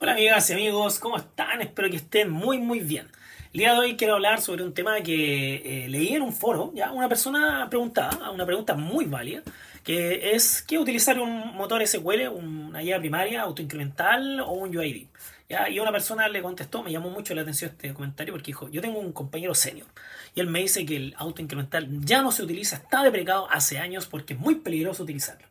Hola amigas y amigos, ¿cómo están? Espero que estén muy bien. El día de hoy quiero hablar sobre un tema que leí en un foro, ya una persona preguntaba, una pregunta muy válida, que es ¿qué utilizar un motor SQL, una llave primaria, autoincremental o un UID? ¿Ya? Y una persona le contestó, me llamó mucho la atención este comentario porque dijo, yo tengo un compañero senior y él me dice que el autoincremental ya no se utiliza, está deprecado hace años porque es muy peligroso utilizarlo.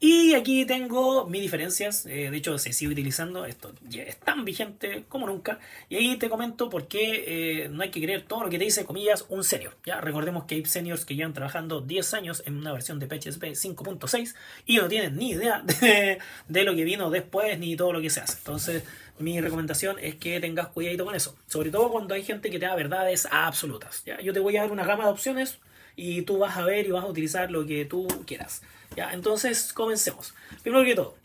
Y aquí tengo mis diferencias, de hecho se sigue utilizando, esto ya es tan vigente como nunca, y ahí te comento por qué no hay que creer todo lo que te dice, comillas, un senior. Ya recordemos que hay seniors que llevan trabajando 10 años en una versión de PHP 5.6 y no tienen ni idea de lo que vino después ni todo lo que se hace. Entonces mi recomendación es que tengas cuidado con eso, sobre todo cuando hay gente que te da verdades absolutas. ¿Ya? Yo te voy a dar una gama de opciones y tú vas a ver y vas a utilizar lo que tú quieras. Ya, entonces comencemos. Primero que todo,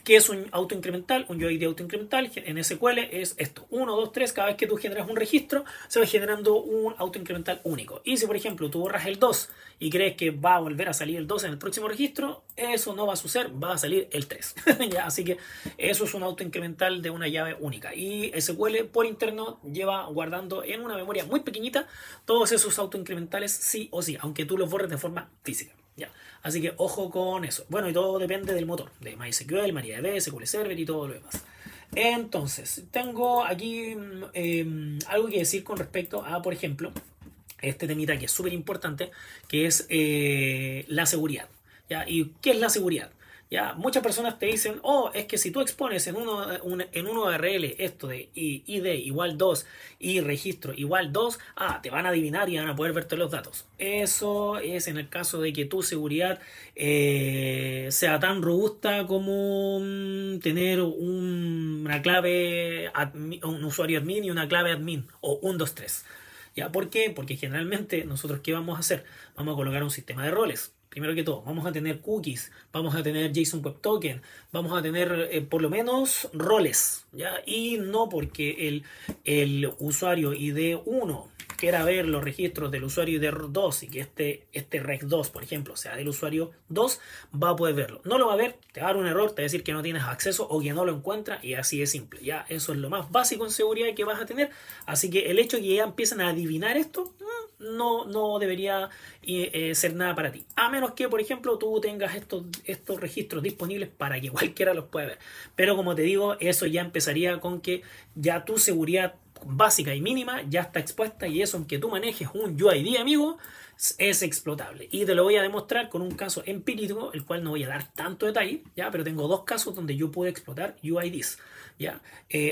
¿qué es un autoincremental? Un UID autoincremental en SQL es esto: uno, 2, 3. Cada vez que tú generas un registro, se va generando un autoincremental único. Y si, por ejemplo, tú borras el 2 y crees que va a volver a salir el 2 en el próximo registro, eso no va a suceder, va a salir el 3. ¿Ya? Así que eso es un autoincremental de una llave única. Y SQL por interno lleva guardando en una memoria muy pequeñita todos esos autoincrementales sí o sí, aunque tú los borres de forma física. Ya. Así que ojo con eso. Bueno, y todo depende del motor, de MySQL, MariaDB, SQL Server y todo lo demás. Entonces, tengo aquí algo que decir con respecto a, por ejemplo, este temita que es súper importante, que es la seguridad. ¿Ya? ¿Y qué es la seguridad? Ya, muchas personas te dicen, oh, es que si tú expones en un URL esto de ID igual 2 y registro igual 2, te van a adivinar y van a poder verte los datos. Eso es en el caso de que tu seguridad sea tan robusta como tener una clave, un usuario admin y una clave admin, o 123. ¿Ya? ¿Por qué? Porque generalmente nosotros ¿qué vamos a hacer? Vamos a colocar un sistema de roles. Primero que todo, vamos a tener cookies, vamos a tener JSON Web Token, vamos a tener por lo menos roles, ¿ya? Y no porque el usuario ID1 quiera ver los registros del usuario ID2 y que este reg2, por ejemplo, sea del usuario 2, va a poder verlo. No lo va a ver, te va a dar un error, te va a decir que no tienes acceso o que no lo encuentra y así de simple. Ya, eso es lo más básico en seguridad que vas a tener. Así que el hecho de que ya empiecen a adivinar esto, no debería ser nada para ti. A menos que, por ejemplo, tú tengas estos registros disponibles para que cualquiera los pueda ver. Pero como te digo, eso ya empezaría con que ya tu seguridad básica y mínima ya está expuesta, y eso, aunque tú manejes un UID, amigo, es explotable. Y te lo voy a demostrar con un caso empírico, el cual no voy a dar tanto detalle, ¿ya? Pero tengo dos casos donde yo pude explotar UIDs. ¿Ya?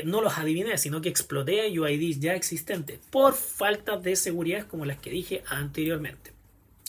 No los adiviné, sino que exploté UIDs ya existentes por falta de seguridad como las que dije anteriormente.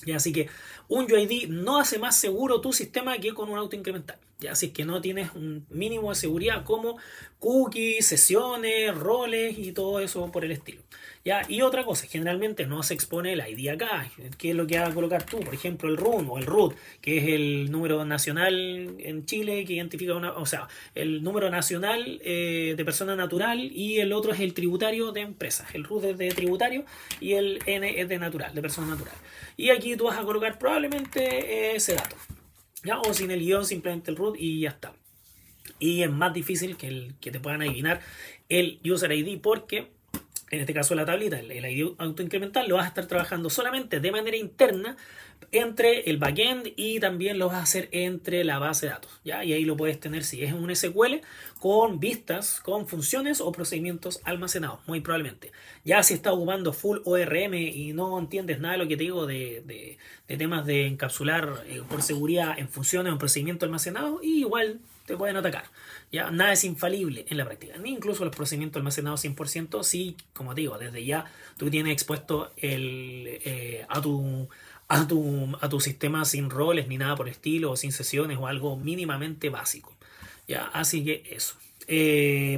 ¿Ya? Así que un UID no hace más seguro tu sistema que con un auto incremental. ¿Ya? Así que no tienes un mínimo de seguridad como cookies, sesiones, roles y todo eso por el estilo. ¿Ya? Y otra cosa, generalmente no se expone el ID acá. ¿Qué es lo que vas a colocar tú? Por ejemplo, el RUN o el RUT, que es el número nacional en Chile que identifica o sea, el número nacional de persona natural, y el otro es el tributario de empresas. El RUT es de tributario y el N es de natural, de persona natural. Y aquí tú vas a colocar probablemente ese dato. ¿Ya? O sin el guión, simplemente el root y ya está. Y es más difícil que te puedan adivinar el user ID porque en este caso la tablita, el ID autoincremental, lo vas a estar trabajando solamente de manera interna entre el backend y también lo vas a hacer entre la base de datos, ¿ya? Y ahí lo puedes tener si es un SQL con vistas, con funciones o procedimientos almacenados, muy probablemente. Ya si estás ocupando full ORM y no entiendes nada de lo que te digo de temas de encapsular por seguridad en funciones o en procedimientos almacenados, igual te pueden atacar. Ya nada es infalible en la práctica, ni incluso los procedimientos almacenados 100%, si, como te digo, desde ya tú tienes expuesto a tu sistema sin roles ni nada por el estilo, o sin sesiones o algo mínimamente básico. Ya, así que eso.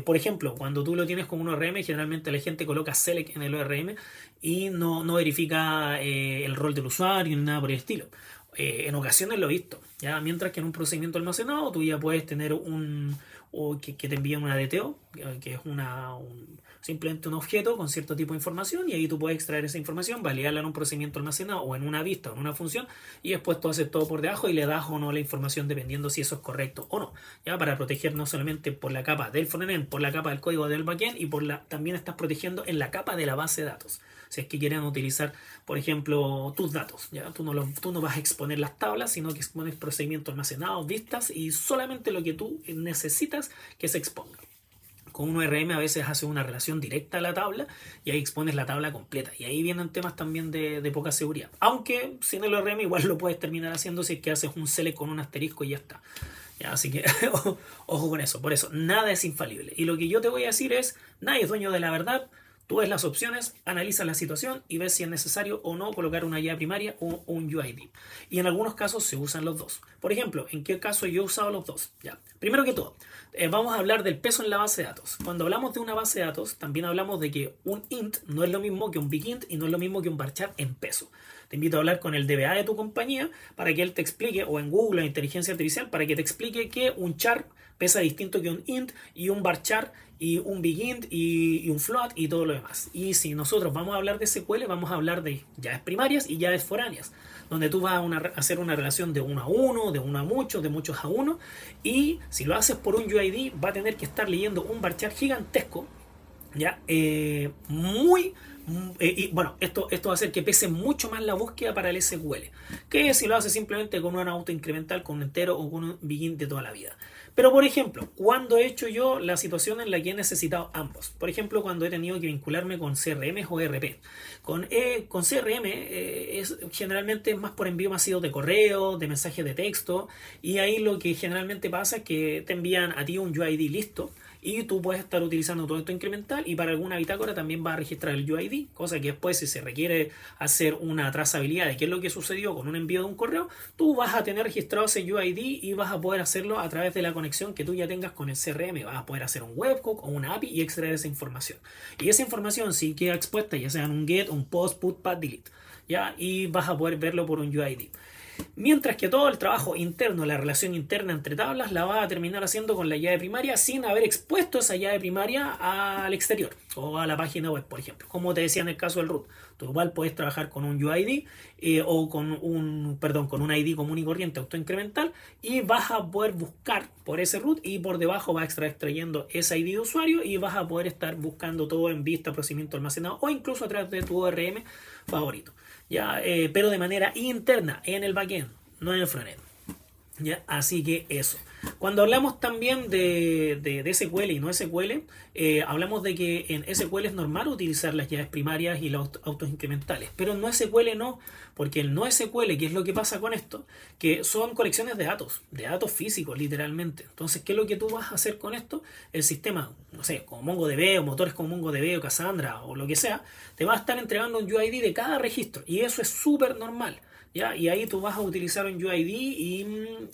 Por ejemplo, cuando tú lo tienes con un ORM, generalmente la gente coloca select en el ORM y no verifica el rol del usuario ni nada por el estilo. En ocasiones lo he visto, ¿ya? Mientras que en un procedimiento almacenado tú ya puedes tener o que te envían una DTO, que es simplemente un objeto con cierto tipo de información, y ahí tú puedes extraer esa información, validarla en un procedimiento almacenado o en una vista o en una función, y después tú haces todo por debajo y le das o no la información dependiendo si eso es correcto o no, ya, para proteger no solamente por la capa del frontend, por la capa del código del backend, y también estás protegiendo en la capa de la base de datos. Si es que quieren utilizar, por ejemplo, tus datos, ¿ya? Tú no vas a exponer las tablas, sino que expones procedimientos almacenados, vistas, y solamente lo que tú necesitas que se exponga. Con un ORM a veces hace una relación directa a la tabla y ahí expones la tabla completa. Y ahí vienen temas también de poca seguridad. Aunque sin el ORM igual lo puedes terminar haciendo si es que haces un select con un asterisco y ya está. Ya, así que ojo con eso. Por eso, nada es infalible. Y lo que yo te voy a decir es, nadie es dueño de la verdad. Tú ves las opciones, analizas la situación y ves si es necesario o no colocar una llave primaria o un UID. Y en algunos casos se usan los dos. Por ejemplo, ¿en qué caso yo he usado los dos? Ya. Primero que todo, vamos a hablar del peso en la base de datos. Cuando hablamos de una base de datos, también hablamos de que un int no es lo mismo que un big int y no es lo mismo que un varchar en peso. Te invito a hablar con el DBA de tu compañía para que él te explique, o en Google o inteligencia artificial, para que te explique que un char pesa distinto que un int y un varchar y un big int y un float y todo lo demás. Y si nosotros vamos a hablar de SQL, vamos a hablar de llaves primarias y llaves foráneas, donde tú vas a hacer una relación de 1 a 1, de 1 a muchos, de muchos a 1, y si lo haces por un UID va a tener que estar leyendo un varchar gigantesco, ya, y bueno, esto va a hacer que pese mucho más la búsqueda para el SQL que si lo hace simplemente con un auto incremental, con un entero o con un begin de toda la vida. Pero por ejemplo, cuando he hecho yo la situación en la que he necesitado ambos, por ejemplo cuando he tenido que vincularme con CRM o ERP, con CRM generalmente es más por envío masivo de correo, de mensajes de texto, y ahí lo que generalmente pasa es que te envían a ti un UID listo y tú puedes estar utilizando todo esto incremental, y para alguna bitácora también va a registrar el UID, cosa que después, si se requiere hacer una trazabilidad de qué es lo que sucedió con un envío de un correo, tú vas a tener registrado ese UID y vas a poder hacerlo a través de la conexión que tú ya tengas con el CRM. Vas a poder hacer un webhook o una API y extraer esa información. Y esa información sí queda expuesta, ya sea en un get, un post, put, pat, delete, ¿ya? Y vas a poder verlo por un UID. Mientras que todo el trabajo interno, la relación interna entre tablas, la vas a terminar haciendo con la llave primaria sin haber expuesto esa llave primaria al exterior o a la página web, por ejemplo. Como te decía en el caso del root, tú igual puedes trabajar con un UID o con un ID común y corriente autoincremental, y vas a poder buscar por ese root y por debajo vas a estar extrayendo ese ID de usuario y vas a poder estar buscando todo en vista, procedimiento almacenado o incluso a través de tu ORM favorito. ¿Ya? Pero de manera interna en el backend, no en el frontend. ¿Ya? Así que eso. Cuando hablamos también de SQL y no SQL, hablamos de que en SQL es normal utilizar las llaves primarias y los autos incrementales, pero en no SQL no, porque el no SQL, ¿qué es lo que pasa con esto? Que son colecciones de datos físicos literalmente. Entonces, ¿qué es lo que tú vas a hacer con esto? El sistema, no sé, como MongoDB o motores como MongoDB o Cassandra o lo que sea, te va a estar entregando un UID de cada registro, y eso es súper normal. ¿Ya? Y ahí tú vas a utilizar un UID y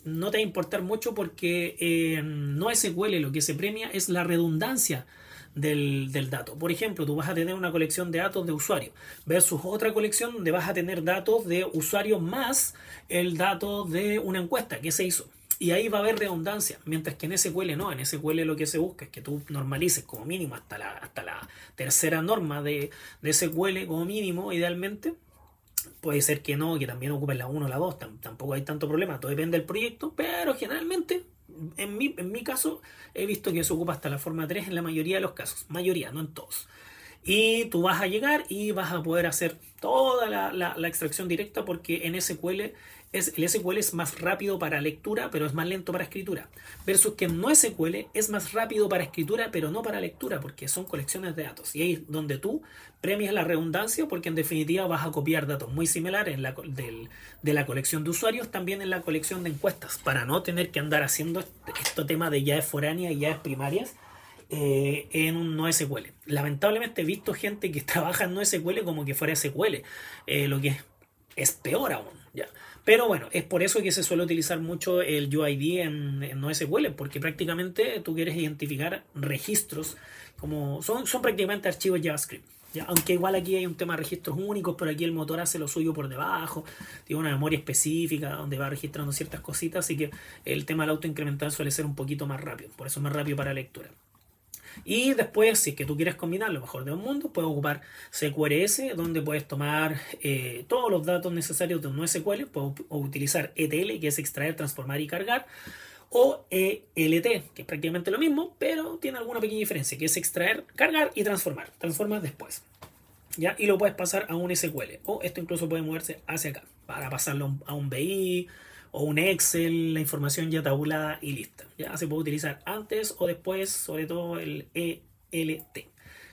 no te va a importar mucho, porque no SQL lo que se premia es la redundancia del dato. Por ejemplo, tú vas a tener una colección de datos de usuario versus otra colección donde vas a tener datos de usuario más el dato de una encuesta que se hizo. Y ahí va a haber redundancia, mientras que en SQL no. En SQL lo que se busca es que tú normalices como mínimo hasta la tercera norma de SQL como mínimo, idealmente. Puede ser que no, que también ocupes la 1 o la 2, tampoco hay tanto problema, todo depende del proyecto, pero generalmente, en mi caso, he visto que se ocupa hasta la forma 3 en la mayoría de los casos, mayoría, no en todos. Y tú vas a llegar y vas a poder hacer toda la extracción directa, porque en SQL el SQL es más rápido para lectura, pero es más lento para escritura. Versus que en no SQL es más rápido para escritura, pero no para lectura, porque son colecciones de datos. Y ahí es donde tú premias la redundancia, porque en definitiva vas a copiar datos muy similares de la colección de usuarios, también en la colección de encuestas, para no tener que andar haciendo este tema de llaves foráneas y llaves primarias en un no SQL. Lamentablemente he visto gente que trabaja en no SQL como que fuera SQL, lo que es peor aún, ¿ya? Pero bueno, es por eso que se suele utilizar mucho el UID en no SQL, porque prácticamente tú quieres identificar registros, como son prácticamente archivos JavaScript. ¿ya? Aunque igual aquí hay un tema de registros únicos, pero aquí el motor hace lo suyo por debajo, tiene una memoria específica donde va registrando ciertas cositas, así que el tema del auto incremental suele ser un poquito más rápido, por eso es más rápido para lectura. Y después, si es que tú quieres combinar lo mejor de un mundo, puedes ocupar CQRS, donde puedes tomar todos los datos necesarios de un NoSQL, puedes utilizar ETL, que es extraer, transformar y cargar, o ELT, que es prácticamente lo mismo, pero tiene alguna pequeña diferencia, que es extraer, cargar y transformar. Transformas después, ¿ya? Y lo puedes pasar a un SQL, o esto incluso puede moverse hacia acá, para pasarlo a un BI o un Excel, la información ya tabulada y lista. Ya se puede utilizar antes o después, sobre todo el ELT.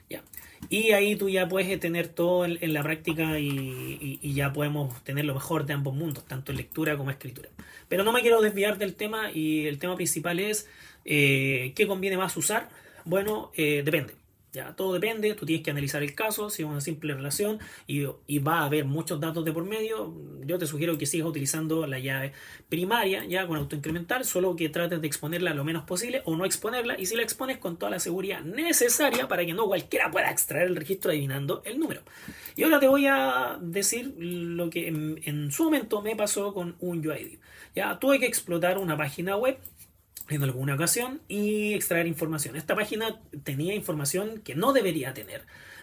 ¿Ya? Y ahí tú ya puedes tener todo en la práctica y ya podemos tener lo mejor de ambos mundos, tanto en lectura como escritura. Pero no me quiero desviar del tema, y el tema principal es ¿qué conviene más usar? Bueno, depende. Ya, todo depende, tú tienes que analizar el caso, si es una simple relación y va a haber muchos datos de por medio, yo te sugiero que sigas utilizando la llave primaria, ya con autoincremental, solo que trates de exponerla lo menos posible o no exponerla, y si la expones con toda la seguridad necesaria para que no cualquiera pueda extraer el registro adivinando el número. Y ahora te voy a decir lo que en su momento me pasó con un UID. Ya, tuve que explotar una página web en alguna ocasión y extraer información. Esta página tenía información que no debería tener,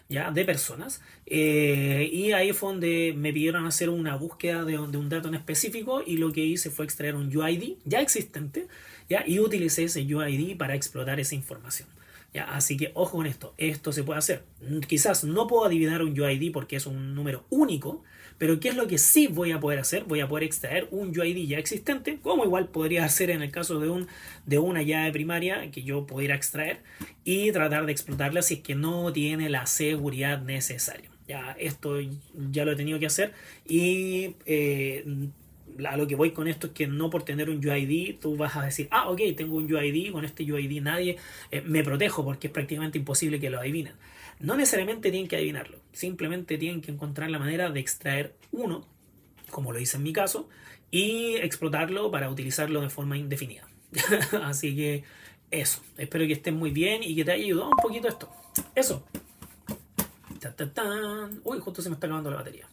ya, de personas, y ahí fue donde me pidieron hacer una búsqueda de un dato en específico, y lo que hice fue extraer un UID ya existente, ya, y utilicé ese UID para explotar esa información. Ya, así que ojo con esto se puede hacer. Quizás no puedo adivinar un UID porque es un número único, pero ¿qué es lo que sí voy a poder hacer? Voy a poder extraer un UID ya existente, como igual podría hacer en el caso de una llave primaria que yo pudiera extraer, y tratar de explotarla si es que no tiene la seguridad necesaria. Ya, esto ya lo he tenido que hacer, y a lo que voy con esto es que no por tener un UID tú vas a decir, ok, tengo un UID, con este UID nadie me protejo porque es prácticamente imposible que lo adivinen. No necesariamente tienen que adivinarlo, simplemente tienen que encontrar la manera de extraer uno, como lo hice en mi caso, y explotarlo para utilizarlo de forma indefinida. Así que eso, espero que estés muy bien y que te haya ayudado un poquito esto. Eso. Uy, justo se me está acabando la batería.